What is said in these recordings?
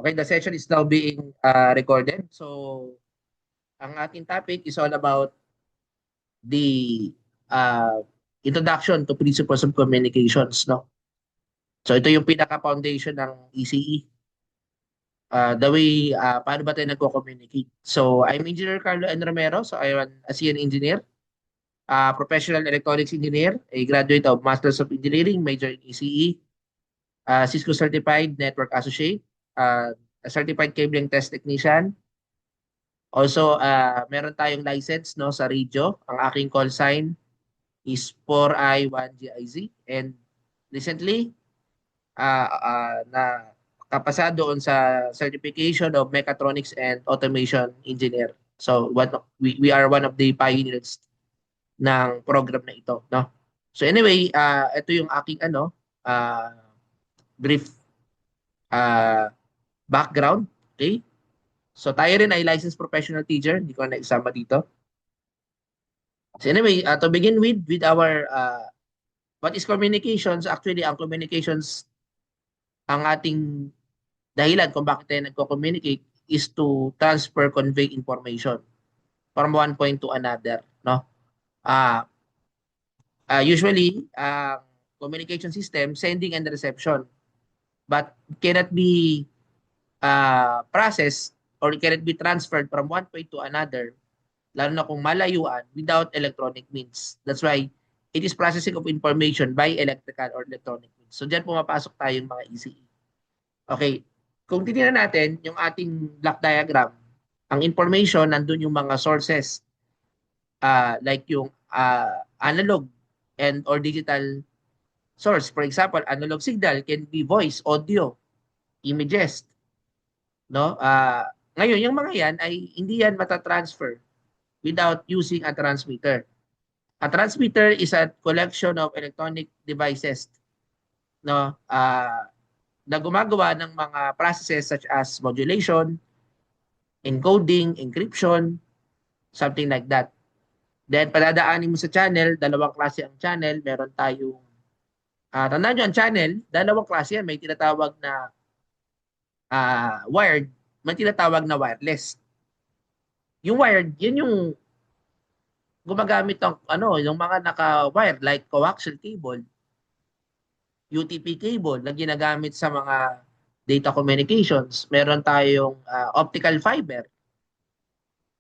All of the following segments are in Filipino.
Okay, the session is now being recorded. So, ang ating topic is all about the uh, introduction to principles of communications, no? So, ito yung pinaka-foundation ng ECE. The way, paano ba tayo nagko-communicate? So, I'm Engineer Carlo N. Romero. So, I am a CN engineer, professional electronics engineer, a graduate of Masters of Engineering, major in ECE, Cisco Certified Network Associate, a Certified Cabling Test Technician. Also, meron tayong license no sa radio. Ang aking call sign is 4I1GIZ. And recently, na kapasa doon sa certification of Mechatronics and Automation Engineer. So, we are one of the pioneers ng program na ito, no? So anyway, ito yung aking uh, brief uh, background, okay? So tayo rin ay licensed professional teacher, hindi ko na isama dito. So anyway, to begin with our what is communications? Actually, ang communications, ang ating dahilan kung bakit tayo nagko-communicate is to transfer, convey information from one point to another, no? Uh, Usually, communication system, sending and reception, but cannot be processed or cannot be transferred from one point to another, lalo na kung malayuan, without electronic means. That's why it is processing of information by electrical or electronic means. So diyan pumapasok tayong mga ECE. Okay, kung titingnan natin yung ating block diagram, ang information, nandun yung mga sources, like yung analog and or digital source. For example, analog signal can be voice, audio, images, no? Ngayon, yung mga yan ay hindi yan matatransfer without using a transmitter. A transmitter is a collection of electronic devices, no? Na gumagawa ng mga processes such as modulation, encoding, encryption, something like that. Then padadaanin mo sa channel, dalawang klase ang channel. Meron tayong, tandaan nyo ang channel, dalawang klase yan. May tinatawag na wired, may tinatawag na wireless. Yung wired, yun yung gumagamit ng yung mga naka-wire like coaxial cable, UTP cable na ginagamit sa mga data communications. Meron tayong optical fiber.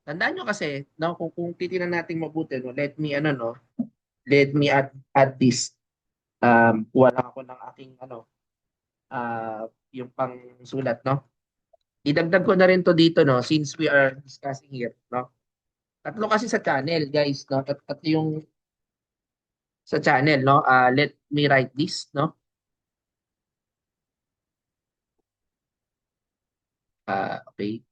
Tandaan nyo kasi, no, kung titingnan natin mabuti, no, let me add this. Kuha lang ako ng aking yung pang sulat, no. Idagdag ko na rin to dito, no, since we are discussing here, no. Tatlo kasi sa channel, guys, no. Tatlo yung sa channel, no. Let me write this, no. Okay.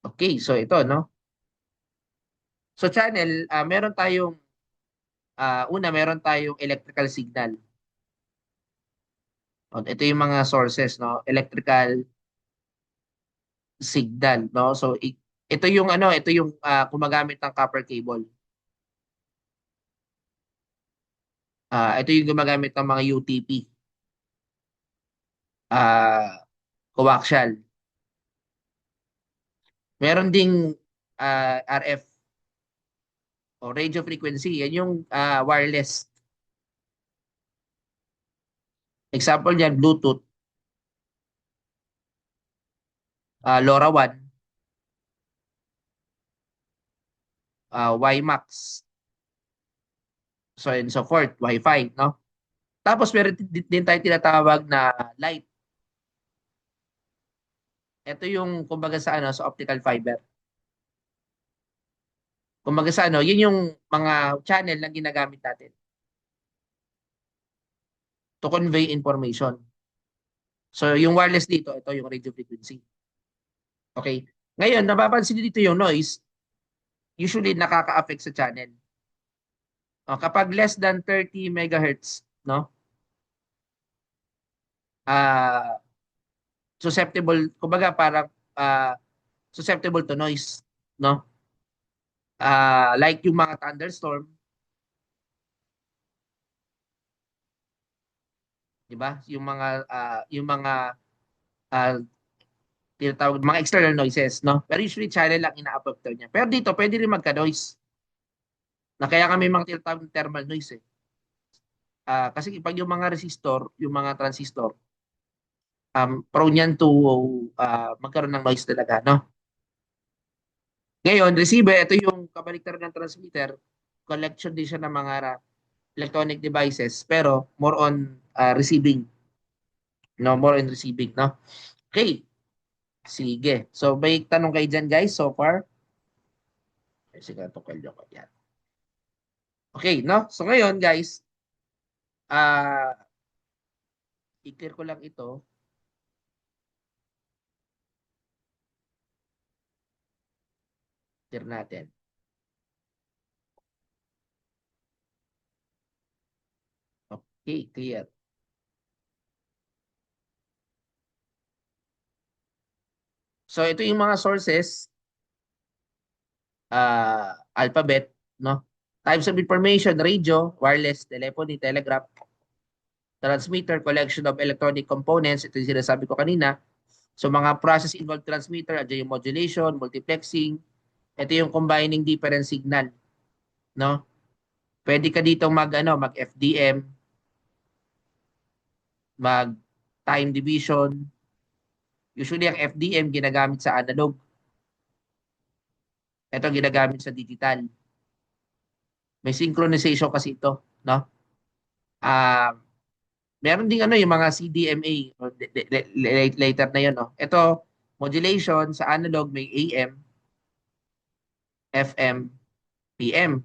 Okay, so ito, no. So channel, meron tayong meron tayong electrical signal. Ito yung mga sources, no. Electrical signal, no. So ito yung gumagamit ng copper cable. Ito yung gumagamit ng mga UTP. Coaxial. Meron ding RF o radio frequency. Yan yung wireless. Example niyan, Bluetooth, LoRaWAN, WiMAX, so and so forth, Wi-Fi, no? Tapos meron din tayo tinatawag na light. Ito yung kumbaga sa sa optical fiber. Kumbaga sa yun yung mga channel na ginagamit natin to convey information. So yung wireless dito, ito yung radio frequency. Okay. Ngayon, napapansin niyo dito yung noise, usually nakaka-affect sa channel. Kapag less than 30 megahertz, no? Ah, susceptible, kumbaga parang susceptible to noise, no? Like yung mga thunderstorm, 'di ba? Yung mga uh, tinatawag mga external noises, no? Pero usually channel lang ina-apekto niya. Pero dito pwede rin magka-noise. Na kaya kami mga tinatawag ng thermal noise eh. Kasi pag yung mga resistor, yung mga transistor, prone yan to magkaroon ng noise talaga, no? Ngayon, receiver, ito yung kabaliktaran ng transmitter, collection din siya ng mga electronic devices, pero more on receiving, no? More on receiving, no? Okay, sige. So, may tanong kayo dyan, guys, so far? Sige, tukal nyo ko yan. Okay, no? So, ngayon, guys, ah i-clear ko lang ito. Clear natin. Okay, clear. So, ito yung mga sources, alphabet, no? Types of information, radio, wireless, telephony, telegraph, transmitter, collection of electronic components, ito yung sinasabi ko kanina. So, mga process involved transmitter, adyo yung modulation, multiplexing, ito yung combining different signal, no? Pwede ka dito mag FDM, mag time division. Usually ang FDM ginagamit sa analog. Ito ginagamit sa digital. May synchronization kasi ito, no? Ah, meron ding yung mga CDMA o later na 'yon, no. Ito modulation sa analog may AM, FM, PM.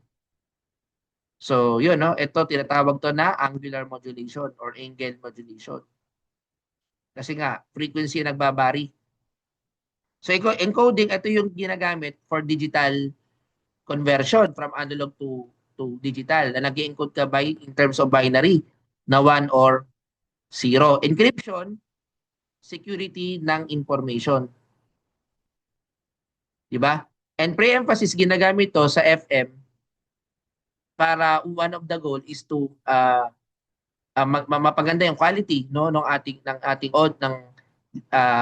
So, 'yun, no. Ito tinatawag to na angular modulation or angle modulation. Kasi nga frequency nagbabari. So, encoding ito yung ginagamit for digital conversion from analog to digital na nag-encode ka by in terms of binary na 1 or 0. Encryption, security ng information. Di ba? And pre-emphasis ginagamit to sa FM para one of the goal is to mapaganda yung quality no ng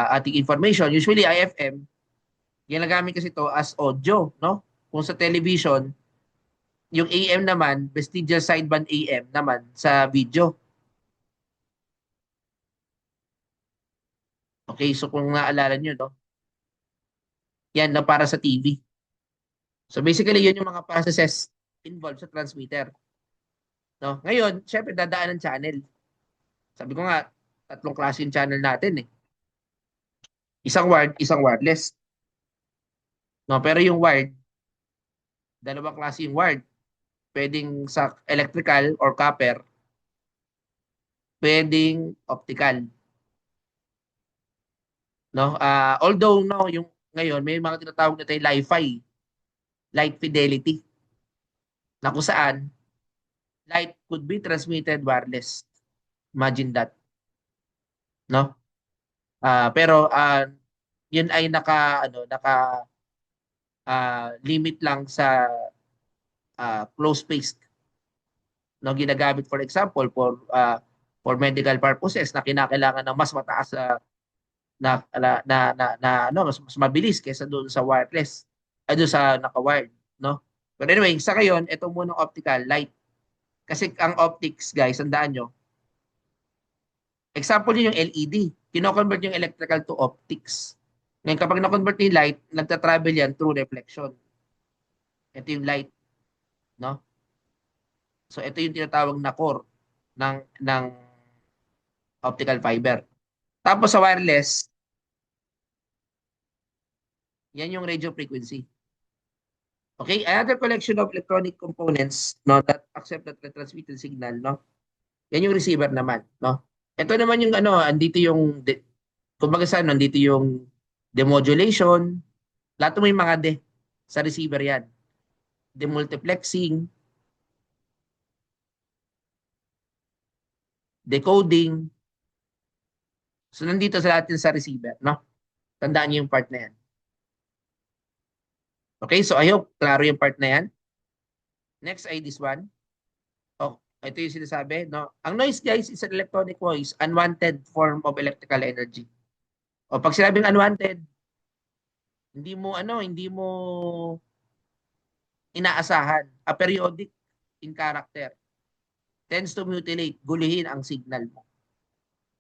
ating information. Usually IFM ginagamit kasi to as audio, no? Kung sa television, yung AM naman, vestigial sideband AM naman sa video. Okay, so kung naalala nyo, no? Yan na para sa TV. So basically, yun yung mga processes involved sa transmitter. No? Ngayon, syempre dadaan ng channel. Sabi ko nga, tatlong klase yung channel natin eh. Isang wired, isang wireless. No, pero yung wired, dalawang klase yung wired. Pwedeng sa electrical or copper, pwedeng optical. No? Although no, yung ngayon may mga tinatawag na tayo Li-Fi, light fidelity, na kung saan light could be transmitted wireless. Imagine that, no? Pero yun ay naka limit lang sa closed space, no, ginagamit for example for medical purposes na kinakailangan ng mas mataas mas mabilis kaysa doon sa wireless doon sa naka-wired, no. But anyway, sa ngayon ito muna optical light kasi ang optics guys, tandaan nyo, example yun yung LED, kino-convert yung electrical to optics. Ngayon kapag na-convert yung light, nagta-travel yan through reflection. Ito yung light, no. So ito yung tinatawag na core ng optical fiber. Tapos sa wireless, yan yung radio frequency. Okay, another collection of electronic components no that accept that transmitted signal, no. Yan yung receiver naman, no. Ito naman yung andito yung kumbaga sa nandito yung demodulation, lahat mo yung mga sa receiver yan. Demultiplexing, decoding. So nandito sa lahat sa receiver, no? Tandaan niyo yung part na yan. Okay, so I hope klaro yung part na yan. Next ay this one. Oh, ito yung sinasabi, no? Ang noise guys is an electronic voice, unwanted form of electrical energy. O pag sinabing unwanted, hindi mo inaasahan. Aperiodic in character. Tends to mutilate, gulihin ang signal mo.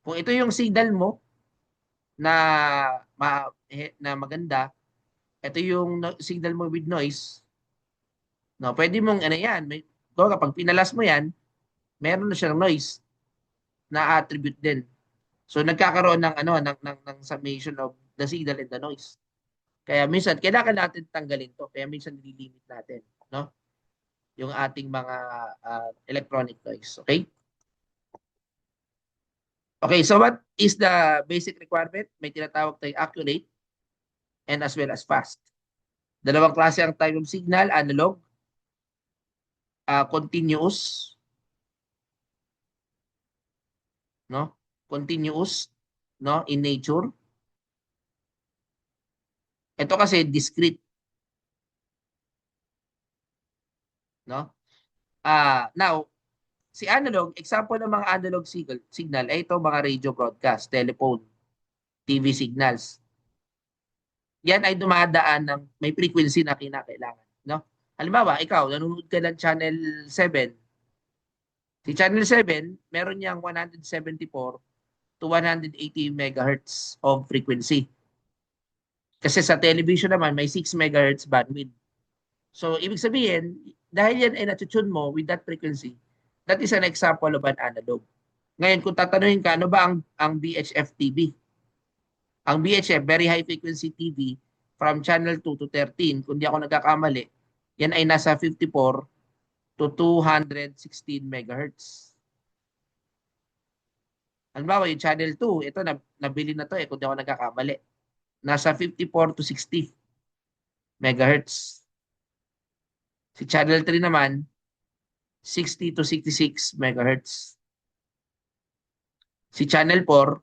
Kung ito yung signal mo na na maganda, ito yung signal mo with noise, no, pwede mong ano yan, kapag pinalas mo yan, meron na siyang noise na attribute din. So nagkakaroon ng ng summation of the signal and the noise. Kaya minsan kailangan natin tanggalin 'to. Kaya minsan nililimit natin, no? Yung ating mga electronic noise, okay? Okay, so what is the basic requirement? May tinatawag tayong accurate and as well as fast. Dalawang klase ang type of signal, analog, continuous, no? Continuous, no, in nature. Ito kasi discrete, no? Now, si analog, example ng mga analog signal ay ito mga radio broadcast, telephone, TV signals. Yan ay dumadaan ng may frequency na kinakailangan, no? Halimbawa, ikaw nanonood ka ng Channel 7. Si Channel 7, meron niyang 174 to 180 megahertz of frequency. Kasi sa television naman may 6 megahertz bandwidth. So ibig sabihin, dahil yan ay natutune mo with that frequency, that is an example of an analog. Ngayon, kung tatanungin ka, ano ba ang VHF TV? Ang VHF, Very High Frequency TV, from channel 2 to 13, kung di ako nagkakamali, yan ay nasa 54 to 216 megahertz. Halimbawa, yung channel 2, ito, nabili na to kung di ako nagkakamali. Nasa 54 to 60 megahertz. Si channel 3 naman, 60 to 66 megahertz. Si channel 4,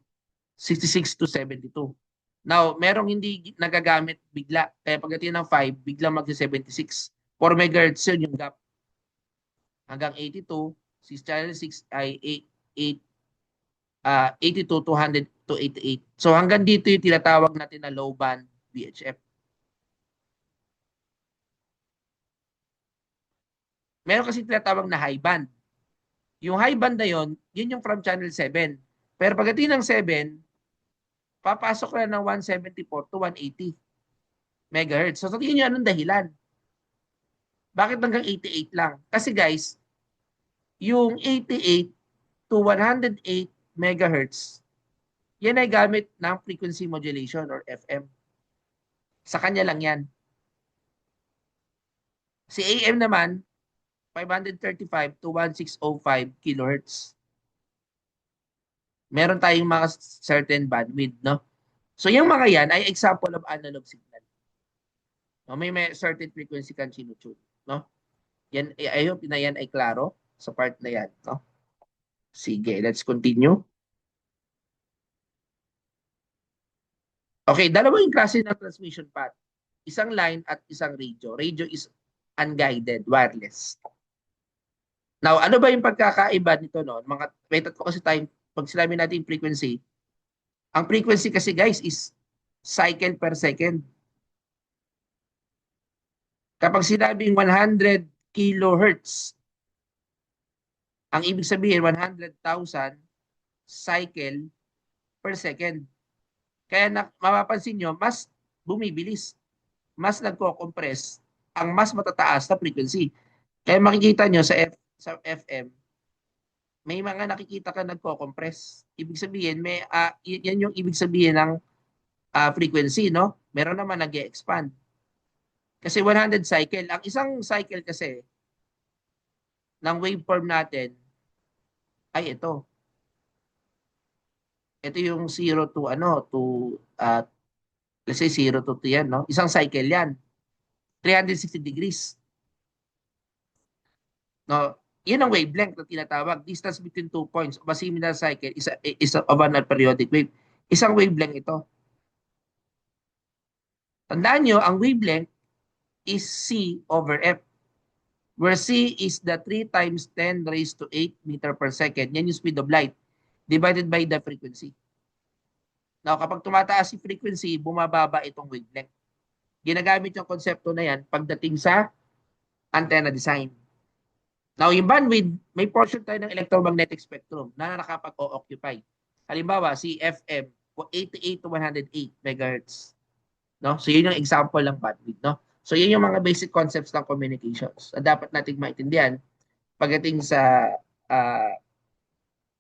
66 to 72. Now, merong hindi nagagamit bigla. Kaya pagdating ng 5, biglang mag-76. 4 megahertz yun yung gap. Hanggang 82, si channel 6 ay 82 to 100 to 88. So hanggang dito yung tinatawag natin na low band VHF. Meron kasi tinatawag na high band. Yung high band na yun yung from channel 7. Pero pagdating ng 7, papasok na ng 174 to 180 megahertz. So sa tingin nyo, anong dahilan? Bakit hanggang 88 lang? Kasi guys, yung 88 to 108 megahertz, yan ay gamit ng frequency modulation or FM. Sa kanya lang yan. Si AM naman, 535 to 1605 kilohertz. Meron tayong mga certain bandwidth, no? So yung mga yan ay example of analog signal. No, may certain frequency kan sinutune, no? Yan, I hope na yan ay klaro sa part na yan, no? Sige, let's continue. Okay, dalawa yung klase ng transmission path. Isang line at isang radio. Radio is unguided, wireless. Now, ano ba yung pagkakaiba nito, no? Mga method ko kasi tayong pag sinabi natin frequency, ang frequency kasi guys is cycle per second. Kapag sinabing 100 kilohertz, ang ibig sabihin 100,000 cycle per second. Kaya mapapansin nyo, mas bumibilis, mas nagko-compress ang mas matataas na frequency. Kaya makikita nyo sa FM, may mga nakikita ka nagko-compress. Ibig sabihin, yan yung ibig sabihin ng frequency, no? Meron naman nag-expand. Kasi 100 cycle. Ang isang cycle kasi ng waveform natin ay ito. Ito yung 0 to let's say 0 to 2 yan, no? Isang cycle yan. 360 degrees. No? Yun ang wavelength na tinatawag. Distance between 2 points of a similar cycle is of an periodic wave. Isang wavelength ito. Tandaan nyo, ang wavelength is C over F, where C is the 3 times 10 raised to 8 meter per second. Yan yung speed of light divided by the frequency. Now, kapag tumataas si frequency, bumababa itong wavelength. Ginagamit yung konsepto na yan pagdating sa antenna design. Now, yung bandwidth, may portion tayo ng electromagnetic spectrum na nakapag-o-occupy. Halimbawa, si FM, 88 to 108 MHz. No? So, yun yung example ng bandwidth. No? So, yun yung mga basic concepts ng communications na dapat nating maintindihan pagdating sa uh,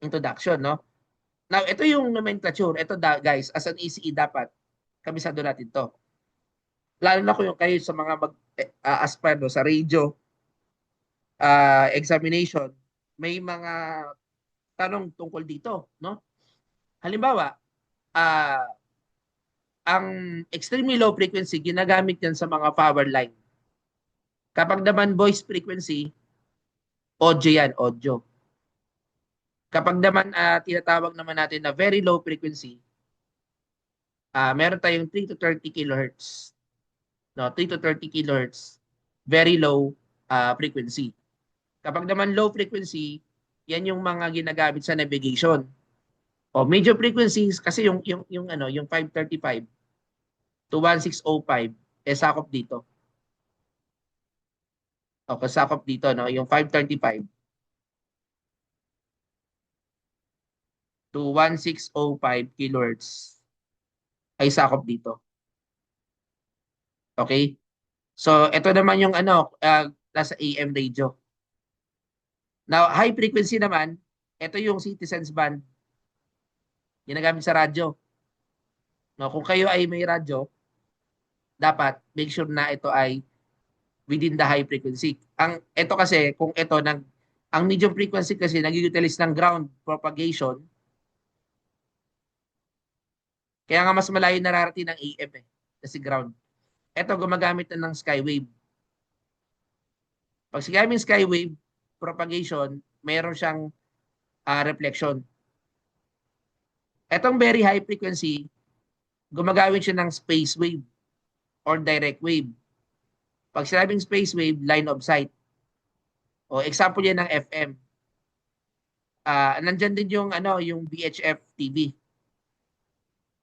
introduction. No? Now, ito yung nomenclature. Ito, guys, as an ECE, dapat kabisado natin to. Lalo na kung kayo sa mga aspire no, sa radio examination, may mga tanong tungkol dito. No? Halimbawa, ang extremely low frequency, ginagamit yan sa mga power line. Kapag naman voice frequency, audio yan, audio. Kapag naman tinatawag naman natin na very low frequency, meron tayong 3 to 30 kilohertz. No, 3 to 30 kilohertz, very low frequency. Kapag naman low frequency, yan yung mga ginagamit sa navigation. O major frequencies kasi yung 535 to 1605 sakop dito. O kasakop dito no, yung 535 to 1605 kilohertz ay sakop dito. Okay? So ito naman yung nasa AM radio. Now, high frequency naman, ito yung citizens band. Ginagamit sa radyo. No, kung kayo ay may radyo, dapat make sure na ito ay within the high frequency. Ito kasi, kung ito, ang medium frequency kasi nag-utilize ng ground propagation, kaya nga mas malayo nararating ng AM kasi ground. Ito, gumagamit na ng skywave. Pag sinabing skywave propagation, meron siyang reflection. Etong very high frequency, gumagamit siya ng space wave or direct wave. Pag sinabing space wave, line of sight. O example yan ng FM. Nandyan din yung VHF TV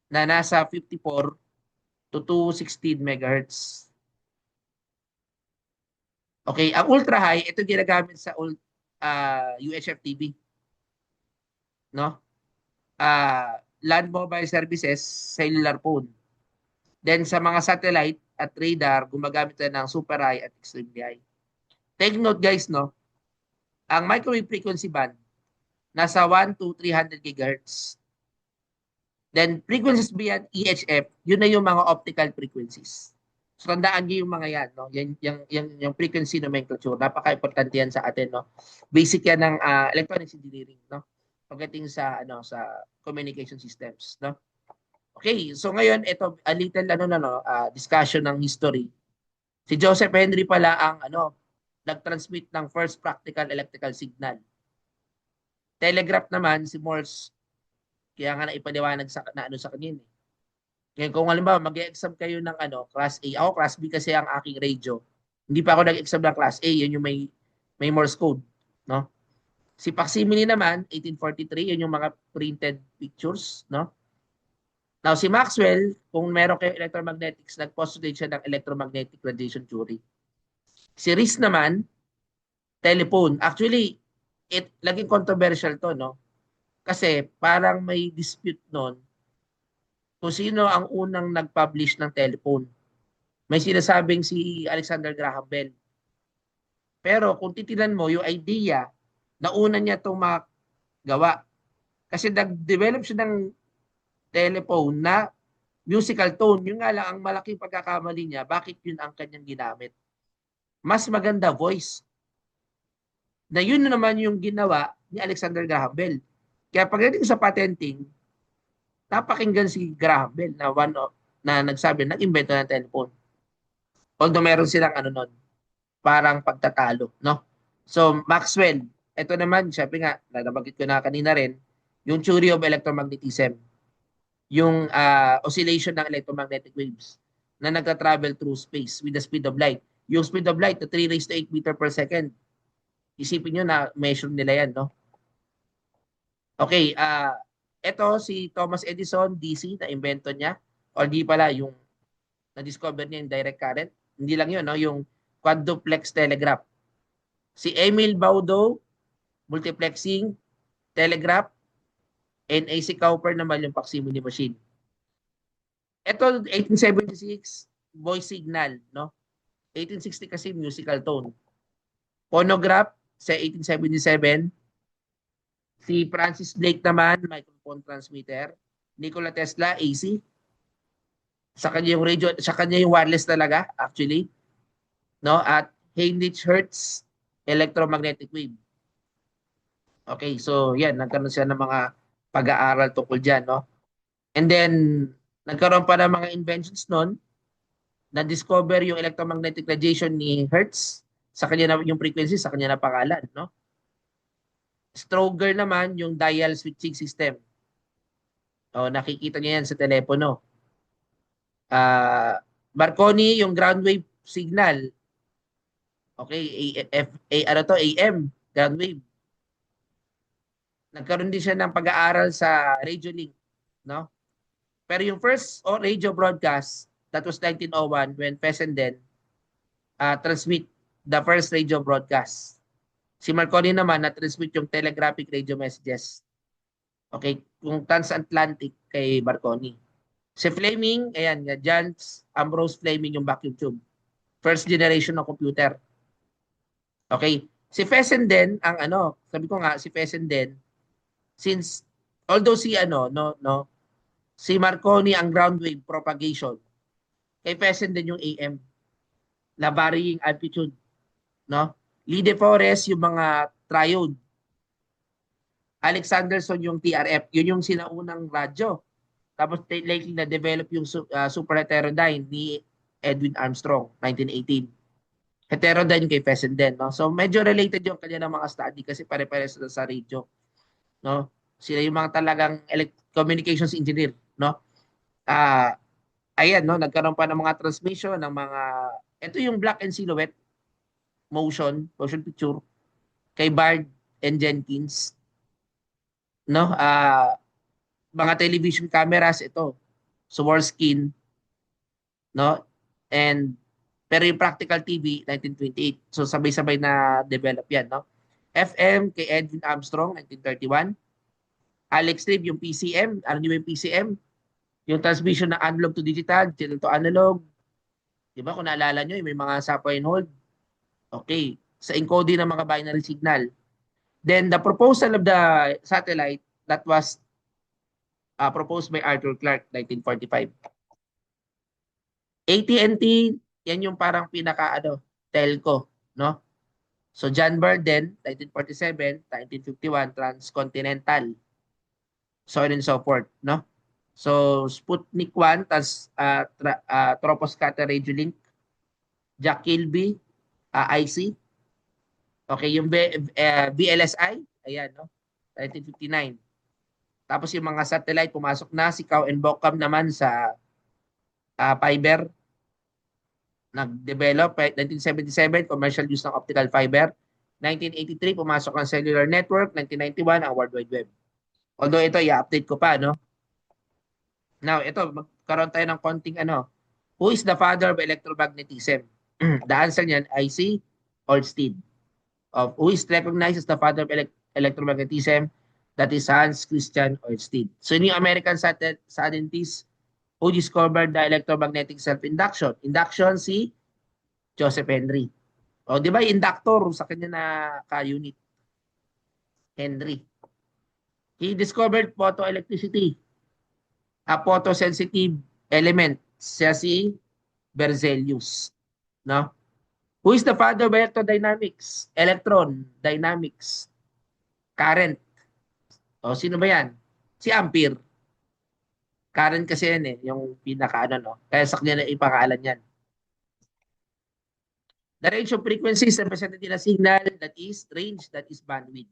na nasa 54 to 216 MHz. Okay, ang ultra high, ito ginagamit sa UHF TV. No? Land mobile services, cellular phone. Then sa mga satellite at radar, gumagamit na ng super high at extremely high. Take note guys, no? Ang microwave frequency band, nasa 1 to 300 GHz. Then frequencies beyond EHF, yun na yung mga optical frequencies. So tandaan niyo yung mga yan, no? Yung frequency nomenclature, napaka-importante yan sa atin, no? Basic yan ng electronics engineering, no? Pagdating sa sa communication systems, no? Okay, so ngayon ito a little discussion ng history. Si Joseph Henry pala ang nag-transmit ng first practical electrical signal. Telegraph naman si Morse, kaya nga naipaliwanag sa kanya. Kaya kung halimbawa mag-e-exam kayo ng class A, ako class B kasi ang aking radio. Hindi pa ako nag-exam ng class A, yun yung may Morse code, no? Si Facsimile naman 1843, yun yung mga printed pictures, no? Now si Maxwell, kung meron kayo electromagnetics, nag-postulate siya ng electromagnetic radiation theory. Si Rees naman, telephone. Actually, laging controversial to, no? Kasi parang may dispute noon kung sino ang unang nag-publish ng telephone. May sinasabing si Alexander Graham Bell. Pero kung titinan mo, yung idea, nauna niya itong magawa. Kasi nag-develop siya ng telephone na musical tone. Yung nga lang, ang malaking pagkakamali niya, bakit yun ang kanyang ginamit? Mas maganda voice. Na yun naman yung ginawa ni Alexander Graham Bell. Kaya pagdating sa patenting, napakinggan si Graham Bell na nagsabi, nag-invento ng telephone. Although meron silang nun, parang pagtatalo, no? So, Maxwell, ito naman, sabi nga, nabanggit ko na kanina rin, yung theory of electromagnetism, yung oscillation ng electromagnetic waves na nagka-travel through space with the speed of light. Yung speed of light, 3 raised to 8 meter per second. Isipin nyo na measure nila yan, no? Okay, Ito si Thomas Edison, DC, na-invento niya. O di pala, yung na-discover niya yung direct current. Hindi lang yun, no? Yung quadruplex telegraph. Si Emil Baudot, multiplexing, telegraph, and AC Cowper naman yung facsimile machine. Ito, 1876, voice signal, no? 1860 kasi musical tone. Phonograph sa 1877. Si Francis Blake naman, microphone transmitter. Nikola Tesla, AC. Sa kanya yung radio, sa kanya yung wireless talaga, actually. No? At Heinrich Hertz, electromagnetic wave. Okay, so yan, nagkaroon siya ng mga pag-aaral tungkol dyan, no? And then, nagkaroon pa ng mga inventions noon, na-discover yung electromagnetic radiation ni Hertz, sa kanya na, yung frequency, sa kanya na pangalan, no? Stroger naman yung dial switching system. O, nakikita niyo yan sa telepono. Marconi, yung ground wave signal. Okay, ano to, AM, ground wave. Nagkaroon din siya ng pag-aaral sa radio link, no? Pero yung first radio broadcast, that was 1901 when Fessenden transmit the first radio broadcast. Si Marconi naman na-transmit yung telegraphic radio messages. Okay, yung transatlantic kay Marconi. Si Fleming, ayan, John Ambrose Fleming yung vacuum tube. First generation ng computer. Okay, si Fessenden, ang ano, sabi ko nga, si Fessenden, since, although si si Marconi ang ground wave propagation, kay Fessenden yung AM, na varying amplitude, no? Lee De Forest yung mga triode. Alexanderson yung TRF, yun yung sinaunang radyo. Tapos lately na-develop yung super heterodyne ni Edwin Armstrong, 1918. Heterodyne kay Fessenden, no? So medyo related yung kanya ng mga study kasi pare-pares sa radio, no? Sila yung mga talagang communications engineer, no? Ayan, no, nagkaroon pa ng mga transmission ng mga, ito yung black and silhouette motion picture kay Bard and Jenkins, no? Mga television cameras ito, Swarovski, no? And pero yung practical TV 1928. So sabay-sabay na develop 'yan, no? FM kay Edwin Armstrong 1931. Alex Reed yung PCM, ano yung PCM? Yung transmission ng analog to digital, digital to analog. 'Di ba kung naalala nyo, may mga Sapper and Hold. Okay, sa encoding ng mga binary signal. Then the proposal of the satellite that was proposed by Arthur Clarke 1945. AT&T, yan yung parang pinaka telco, no? So John Burden 1947, 1951 Transcontinental. So on and so forth, no? So Sputnik 1 Troposcatter Radio Link, Jack Kilby, IC. Okay, yung BLSI, ayan, no? 1959. Tapos yung mga satellite pumasok na, si Cow and Bockham naman sa fiber. Nag-develop 1977 commercial use ng optical fiber. 1983 pumasok ang cellular network, 1991 ang World Wide Web. Although ito i-update ko pa, no? Now, ito magkaroon tayo ng konting who is the father of electromagnetism? The answer niyan ay si Oersted. Who is recognized as the father of electromagnetism? That is Hans Christian Oersted. So yung American scientist who discovered the electromagnetic self-induction. Induction si Joseph Henry. O, di ba inductor sa kanya na ka-unit? Henry. He discovered photoelectricity. A photosensitive element. Siya si Berzelius. No? Who is the father of electrodynamics? Electron dynamics. Current. O, sino ba yan? Si Ampere. Current kasi yan yung pinaka no? Kaya sa kanya na ipangalan yan. The range of frequencies represented in a signal, that is range, that is bandwidth.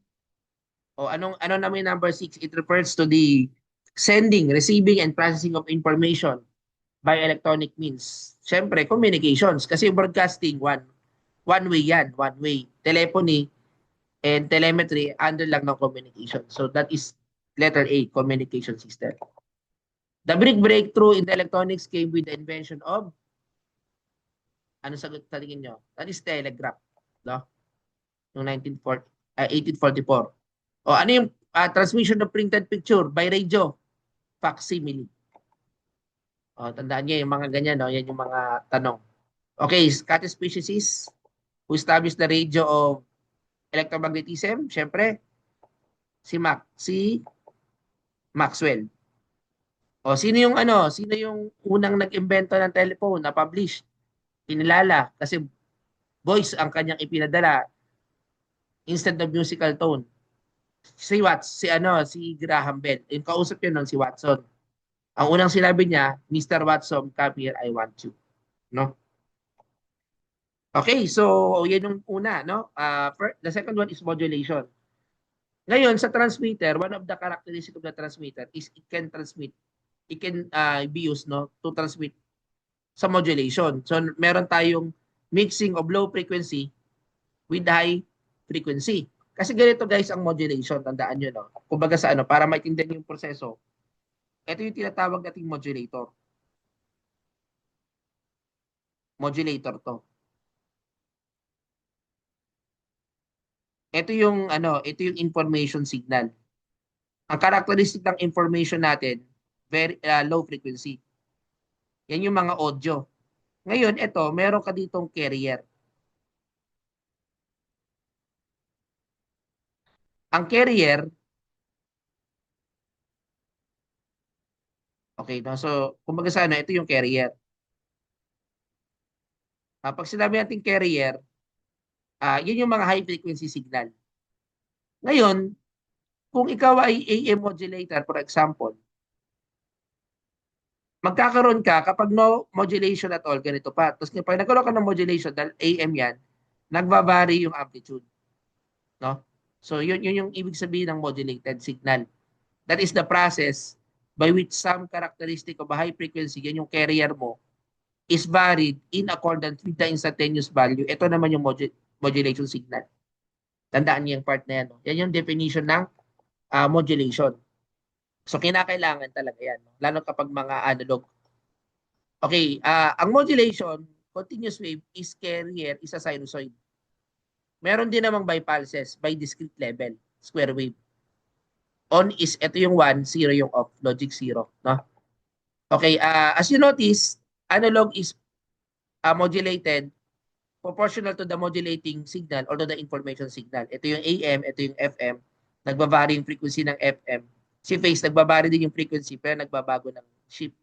O ano naman yung number 6? It refers to the sending, receiving, and processing of information by electronic means. Siyempre, communications. Kasi broadcasting, one way yan, one way. Telephony and telemetry, under lang ng communication. So that is Letter A, communication system. The big breakthrough in the electronics came with the invention of, ano sagot sa tingin nyo? That is telegraph. No? Noong 1844. O ano yung transmission of printed picture by radio? Facsimile. O, tandaan nyo yung mga ganyan, no? Yan yung mga tanong. Okay, Scottish physicist who established the radio of electromagnetism, syempre, si Maxwell. O sino yung unang nag-imbento ng telephone na publish? Kinilala kasi voice ang kanyang ipinadala instead of musical tone. Si Graham Bell. Yung kausap niya noon si Watson. Ang unang sinabi niya, Mr. Watson, come here, I want you. No? Okay, so yan yung una, no? The second one is modulation. Ngayon, sa transmitter, one of the characteristics of the transmitter is it can be used, no, to transmit sa modulation. So, meron tayong mixing of low frequency with high frequency. Kasi ganito guys ang modulation, tandaan nyo, no? Kumbaga sa para maintindihan yung proseso, ito yung tinatawag nating modulator. Modulator to. Ito yung information signal. Ang characteristic ng information natin, very low frequency. Yan yung mga audio. Ngayon, meron ka ditong carrier. Ang carrier, okay, no? So, kumbaga sa ito yung carrier. Pag sinabi natin carrier, yun yung mga high frequency signal. Ngayon, kung ikaw ay AM modulator, for example, magkakaroon ka kapag no modulation at all, ganito pa. Tapos kapag nagkaroon ka ng modulation, dahil AM yan, nagbabari yung amplitude. No? So, yun yung ibig sabihin ng modulated signal. That is the process by which some characteristic of a high frequency, yan yung carrier mo, is varied in accordance with the instantaneous value. Ito naman yung modulation signal. Tandaan niyo yung part na yan. No? Yan yung definition ng modulation. So, kinakailangan talaga yan. No? Lalo kapag mga analog. Okay, ang modulation, continuous wave, is carrier, is a sinusoid. Meron din namang by pulses, by discrete level, square wave. On is, ito yung 1, 0 yung off, logic 0. No? Okay, as you notice, analog is modulated proportional to the modulating signal or to the information signal. Ito yung AM, ito yung FM. Nagbabari yung frequency ng FM. Si phase, nagbabari din yung frequency pero nagbabago ng shift.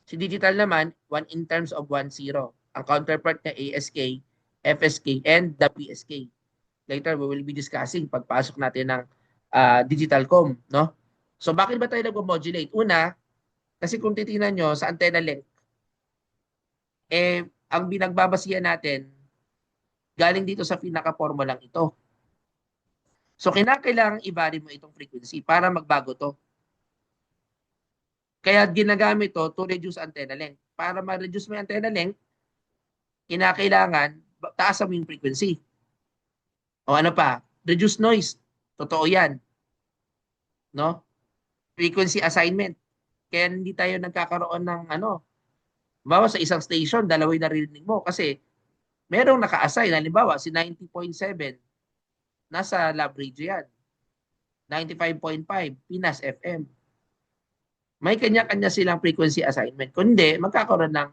Si digital naman, in terms of 1, 0. Ang counterpart niya ASK, FSK, and the PSK. Later, we will be discussing pagpasok natin ng digital com. No? So, bakit ba tayo nag-modulate? Una, kasi kung titingnan nyo sa antenna length, ang binagbabasihan natin, galing dito sa pinaka-formulang ito. So, kinakailangan i-vary mo itong frequency para magbago to. Kaya ginagamit to to reduce antenna length. Para ma-reduce mo yung antenna length, kinakailangan taasan mo yung frequency. O ano pa? Reduce noise. Totoo yan. No? Frequency assignment. Kaya hindi tayo nagkakaroon ng bawa sa isang station, dalawa yung naririnig mo kasi merong naka-assign. Halimbawa, si 90.7 nasa lab radio yan. 95.5 Pinas FM. May kanya-kanya silang frequency assignment. Kundi, magkakaroon ng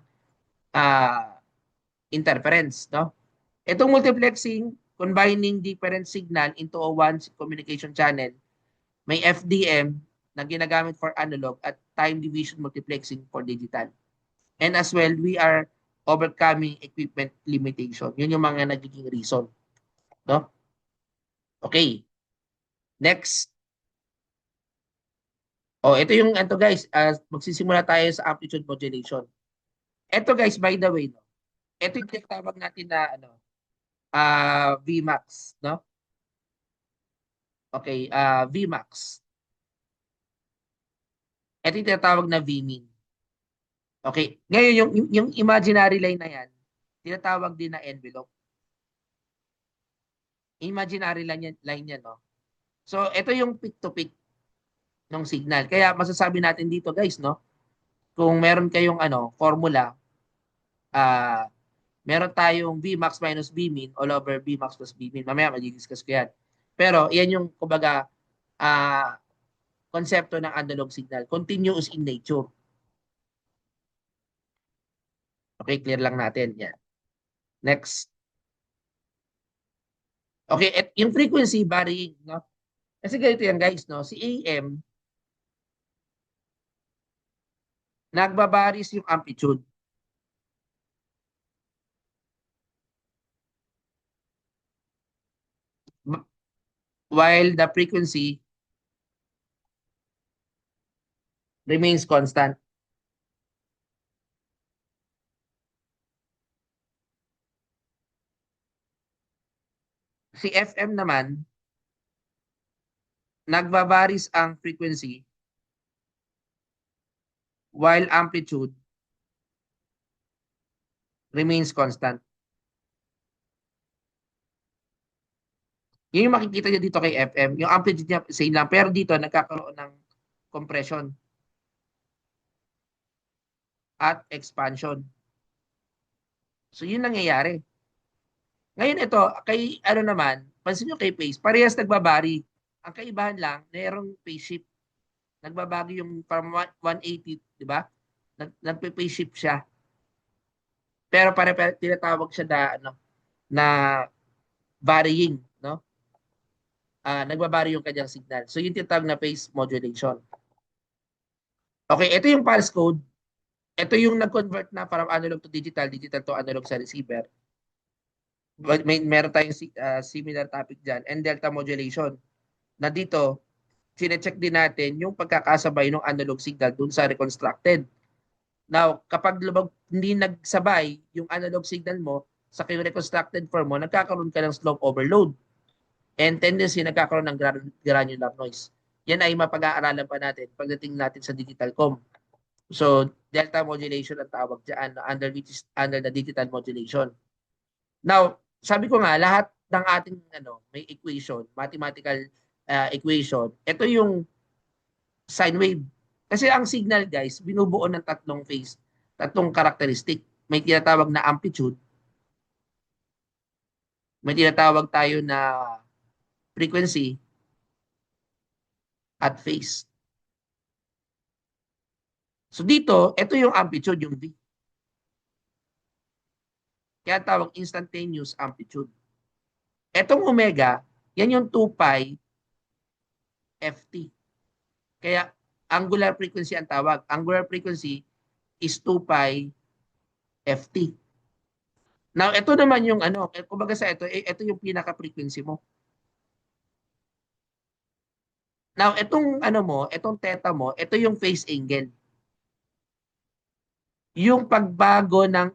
interference. No? Itong multiplexing, combining different signal into one communication channel, may FDM na ginagamit for analog at time division multiplexing for digital. And as well, we are overcoming equipment limitation. Yun yung mga nagiging reason. No? Okay. Next. Ito yung guys, magsisimula tayo sa amplitude modulation. Ito guys, by the way, no? Ito yung tinatawag natin na Vmax, no? Okay, Vmax. Ito yung tinatawag na Vmin. Okay, ngayon yung imaginary line na yan, tinatawag din na envelope. Imaginary line yan, no? So, ito yung peak to peak. ng signal. Kaya masasabi natin dito guys, no? Kung meron kayong formula, ah meron tayong Vmax minus Vmin all over Vmax plus Vmin. Mamaya mag-discuss ko yan. Pero yan yung kumbaga konsepto ng analog signal. Continuous in nature. Okay, clear lang natin. Yan. Next. Okay, yung frequency varying, no? Kasi ganito yan guys, no? Si AM, nagbabaris yung amplitude. While the frequency remains constant. Si FM naman, nagbabaris ang frequency while amplitude remains constant. Yun yung makikita nyo dito kay FM. Yung amplitude niya same lang. Pero dito, nagkakaroon ng compression at expansion. So, yun nangyayari. Ngayon ito, kay naman, pansin nyo kay phase, parehas nagbabari. Ang kaibahan lang, mayroong phase shift. Nagbabago yung from 180, di ba? Nagpe-phase shift siya. Pero pare tinatawag siya na varying, no? Nagbabari yung kanyang signal. So, yung tinatawag na phase modulation. Okay, ito yung pulse code. Ito yung nag-convert na from analog to digital, digital to analog sa receiver. Meron tayong similar topic dyan. And delta modulation. Na dito, sinecheck din natin yung pagkakasabay ng analog signal dun sa reconstructed. Now, kapag hindi nagsabay yung analog signal mo sa reconstructed form mo, nagkakaroon ka ng slope overload. And tendency, nagkakaroon ng granular noise. Yan ay mapag-aaralan pa natin pagdating natin sa digital com. So, delta modulation ang tawag dyan, under the digital modulation. Now, sabi ko nga, lahat ng ating may equation, mathematical equation, ito yung sine wave. Kasi ang signal, guys, binubuo ng tatlong phase, tatlong characteristic. May tinatawag na amplitude, may tinatawag tayo na frequency, at phase. So dito, ito yung amplitude, yung V. Kaya tawag instantaneous amplitude. Etong omega, yan yung 2 pi ft. Kaya angular frequency ang tawag. Angular frequency is 2 pi ft. Now, ito naman yung kumbaga sa ito yung pinaka-frequency mo. Now, itong itong theta mo, ito yung phase angle. Yung pagbago ng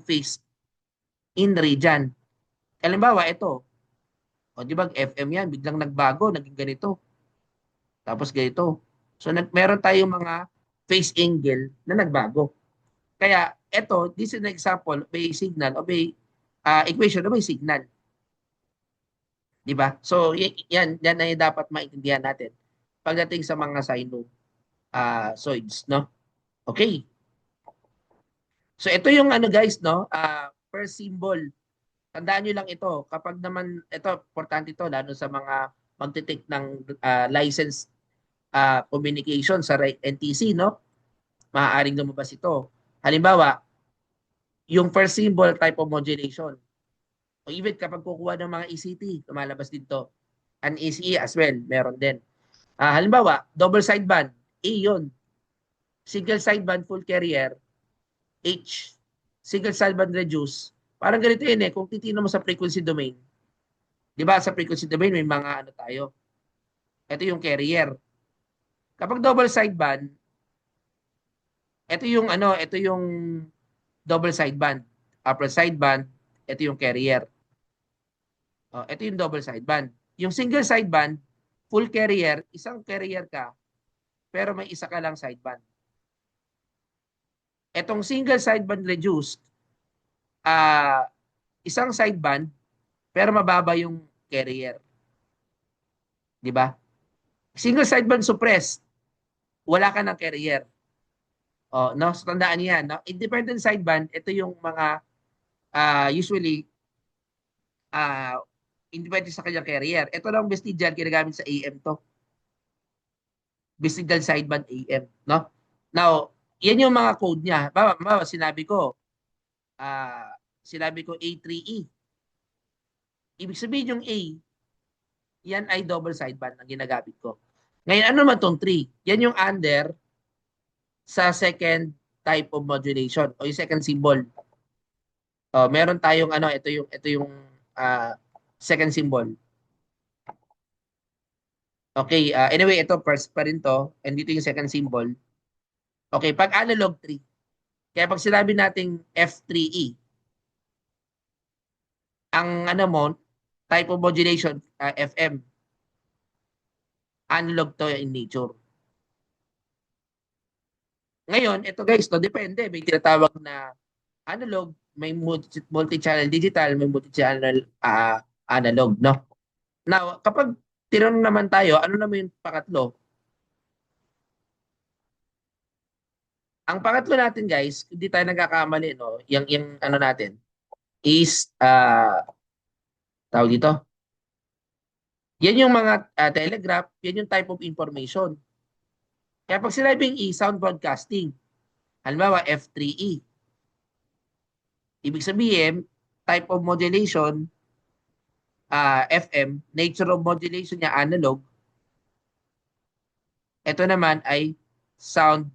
phase in radian. Halimbawa, ito. O di ba, FM yan, biglang nagbago, naging ganito. Tapos ganito. So, meron tayong mga phase angle na nagbago. Kaya, ito, this is an example of a signal, of a equation of a signal. Di ba? So, yan ay dapat maintindihan natin pagdating sa mga sinusoids, no? Okay. So, ito yung guys, no? First symbol. Tandaan nyo lang ito. Kapag naman, ito, importante ito, lalo sa mga magtitake ng license communication sa NTC, no? Maaaring lumabas ito. Halimbawa, yung first symbol type of modulation. O even kapag kukuha ng mga ECT, lumalabas dito. An ECE as well, meron din. Halimbawa, double sideband, A yun. Single sideband full carrier, H. Single sideband reduce. Parang ganito yun kung titignan mo sa frequency domain. Di ba sa frequency domain may mga tayo. Ito yung carrier. Kapag double sideband, ito yung double sideband. Upper sideband, ito yung carrier. Ito yung double sideband. Yung single sideband, full carrier, isang carrier ka, pero may isa ka lang sideband. Etong single sideband reduced, isang sideband, pero mababa yung carrier. Di ba? Single sideband suppressed, wala ka ng carrier. Oh, no? So, tandaan niyo yan. No? Independent sideband, ito yung mga usually uh, independent sa kanyang carrier. Ito lang vestigial, ginagamit sa AM to. Vestigial sideband AM. No? Now, yan yung mga code niya. Sinabi ko A3E. Ibig sabihin yung A, yan ay double sideband ang ginagamit ko. Ngayon, ano naman tong 3? Yan yung under sa second type of modulation o yung second symbol. Meron tayong ano, ito yung uh, second symbol. Okay, anyway, ito first pa rin to and dito yung second symbol. Okay, pag analog 3. Kaya pag sinabi nating F3E, ang ano mo, type of modulation, FM, analog to in nature. Ngayon, ito guys, to depende. May tinatawag na analog, may multi-channel digital, may multi-channel analog, no? Now, kapag tinanong naman tayo, ano naman yung pangatlo? Ang pangatlo natin guys, hindi tayo nagkakamali, no? Yung ano natin is tawag dito. Yan yung mga telegraph, yan yung type of information. Kaya pag sinabing sound broadcasting, halimbawa F3E, ibig sabihin, type of modulation, FM, nature of modulation niya analog, ito naman ay sound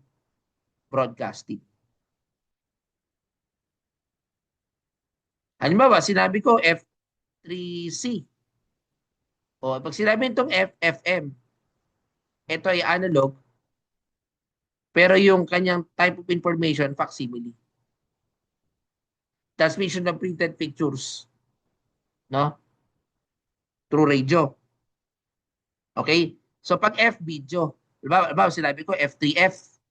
broadcasting. Halimbawa, sinabi ko F3C. O, pag sinabi itong FM, ito ay analog, pero yung kanyang type of information, facsimile. Transmission of printed pictures, no? Through radio. Okay? So, pag F, video. Halimbawa, sinabi ko F3F.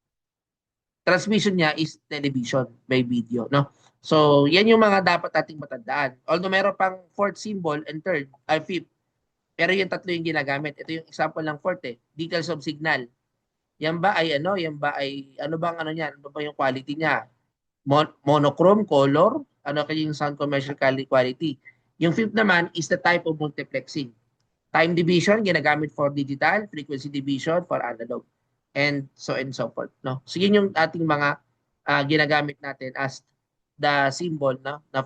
Transmission niya is television by video, no? So, yan yung mga dapat nating matandaan. Although meron pang fourth symbol and third, ay fifth, pero yung tatlo yung ginagamit. Ito yung example ng fourth details of signal. Yan ba ay ano? Yan ba ay ano bang ano niyan? Ano ba yung quality niya? Monochrome, color, ano kaya yung sound commercial quality. Yung fifth naman is the type of multiplexing. Time division, ginagamit for digital, frequency division for analog, and so forth. No? So yun yung ating mga ginagamit natin as the symbol, no? The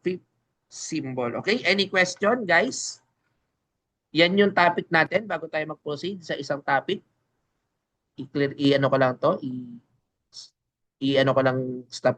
fifth symbol. Okay? Any question, guys? Yan yung topic natin bago tayo mag-proceed sa isang topic. I-clear, i-ano ko lang to, i-ano ko lang stop